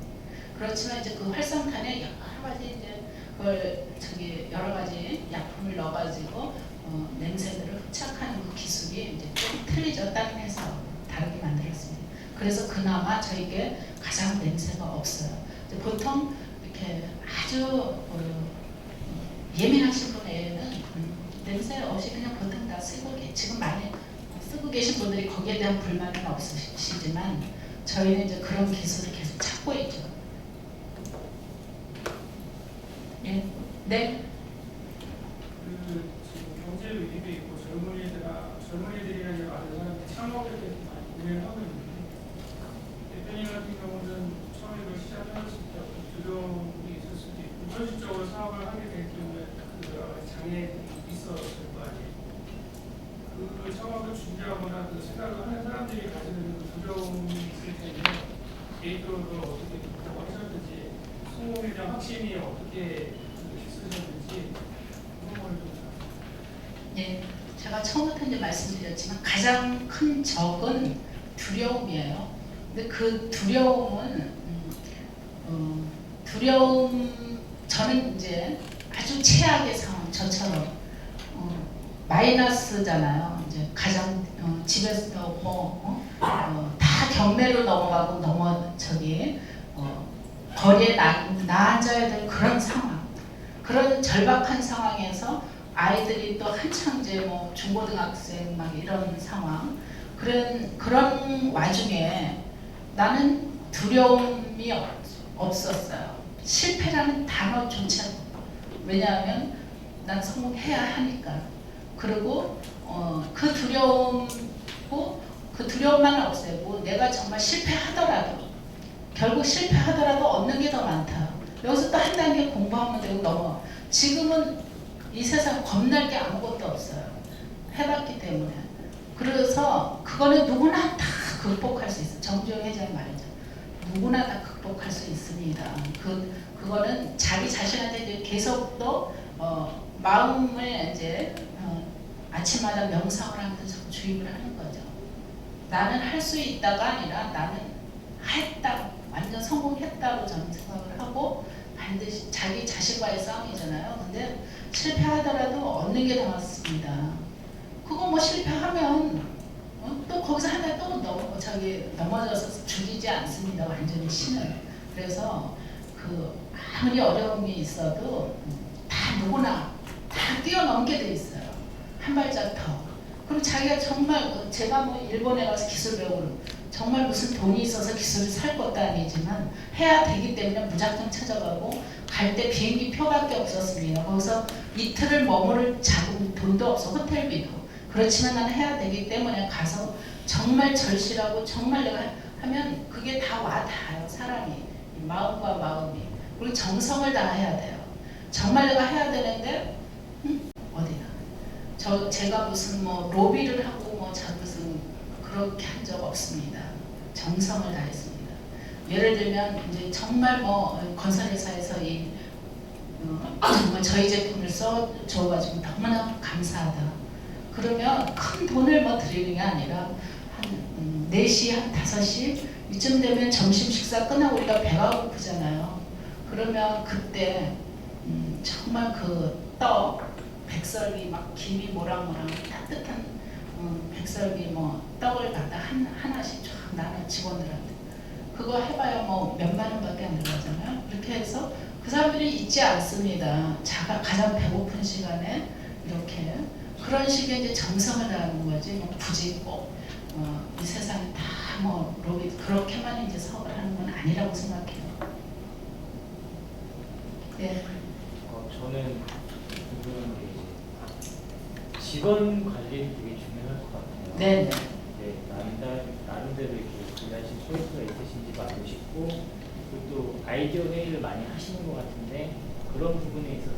그렇지만 이제 그 활성탄에 여러 가지 이제 그걸 여러 가지 약품을 넣어가지고 냄새들을 흡착하는 그 기술이 이제 좀 틀리죠. 다른 회사하고 다르게 만들었습니다. 그래서 그나마 저에게 가장 냄새가 없어요. 보통 이렇게 아주 예민하신 분에는 냄새 없이 그냥 보통 다 지금 많이 쓰고 계신 분들이 거기에 대한 불만은 없으시지만 저희는 이제 그런 기술을 계속 찾고 있죠. 예, 네. 그 지금 경제 위기도 있고 젊은이들이나 이제 많은 사람들이 창업에 대해서 많이 고민을 하고 있는데 대표님 같은 경우는 처음에 이걸 시작하셨을 때 두려움이 있을 수도 있고 현실적으로 사업을 하게 될 경우에 그 여러 가지 장애들이 있었을 거 아니에요. 그 창업을 준비하거나 그 생각을 하는 사람들이 가지는 그 두려움이 있을 텐데 개인적으로 그걸 어떻게 극복하셨는지 성공에 대한 확신이 어떻게 있으셨는지 그런 걸 좀. 예, 제가 처음부터 이제 말씀드렸지만 가장 큰 적은 두려움이에요. 근데 그 두려움은 저는 이제 아주 최악의 상황 저처럼 마이너스잖아요. 이제 가장 집에서 다 경매로 넘어가고 거리에 나앉아야 될 그런 상황, 그런 절박한 상황에서 아이들이 또 한창 이제 뭐 중고등학생 막 이런 상황, 그런 와중에 나는 두려움이 없었어요. 실패라는 단어조차. 왜냐하면 난 성공해야 하니까. 그리고 그 두려움만 없애고 내가 정말 실패하더라도 결국 실패하더라도 얻는 게 더 많다. 여기서 또 한 단계 공부하면 되고 넘어. 지금은 이 세상 겁날 게 아무것도 없어요. 해봤기 때문에. 그래서 그거는 누구나 다 극복할 수 있어요. 정주영 회장이 말했죠. 누구나 다 극복할 수 있습니다. 그거는 자기 자신한테 이제 계속 또 마음을 이제 아침마다 명상을 하면서 자꾸 주입을 하는 거죠. 나는 할 수 있다가 아니라 나는 했다, 완전 성공했다고 저는 생각을 하고 반드시 자기 자신과의 싸움이잖아요. 근데 실패하더라도 얻는 게 더 많습니다. 그거 뭐 실패하면 또 거기서 하나 또 넘어져서 죽이지 않습니다. 완전히 신은. 그래서 그 아무리 어려움이 있어도 다 누구나 다 뛰어넘게 돼 있어요. 한 발짝 더. 그리고 자기가 정말 제가 뭐 일본에 가서 기술 배우고 정말 무슨 돈이 있어서 기술을 살 것도 아니지만 해야 되기 때문에 무작정 찾아가고 갈 때 비행기 표밖에 없었습니다. 거기서 이틀을 머무를 자금 돈도 없어 호텔비도. 그렇지만 나는 해야 되기 때문에 가서 정말 절실하고 정말 내가 하면 그게 다 와 닿아요. 사람이 마음과 마음이. 그리고 정성을 다해야 돼요. 정말 내가 해야 되는데 어디나 제가 무슨 뭐 로비를 하고 뭐 무슨 그렇게 한 적 없습니다. 정성을 다했습니다. 예를 들면 이제 정말 뭐 건설회사에서 정말 저희 제품을 써줘가지고 너무나 감사하다. 그러면 큰 돈을 뭐 드리는 게 아니라 한 4시, 한 5시 이쯤 되면 점심 식사 끝나고 우리가 배가 고프잖아요. 그러면 그때 정말 그 떡, 백설기 막 김이 모락모락 따뜻한 백설기 뭐 떡을 갖다 하나씩 쫙 나눠 직원들한테 그거 해봐야 뭐 몇만 원밖에 안 들어가잖아요. 그렇게 해서 그 사람들이 잊지 않습니다. 가장 배고픈 시간에 이렇게 그런 식의 이제 정성을 다하는 거지. 뭐 굳이 꼭 이 세상에 다 뭐 로비 그렇게만 이제 사업을 하는 건 아니라고 생각해요. 네. 저는 궁금한 게 이제 직원 관리는 되게 중요할 것 같아요. 네. 네, 나름대로 이렇게 분야식 소유수가 있으신지도 알고 싶고, 그리고 또 아이디어 회의를 많이 하시는 것 같은데 그런 부분에 있어서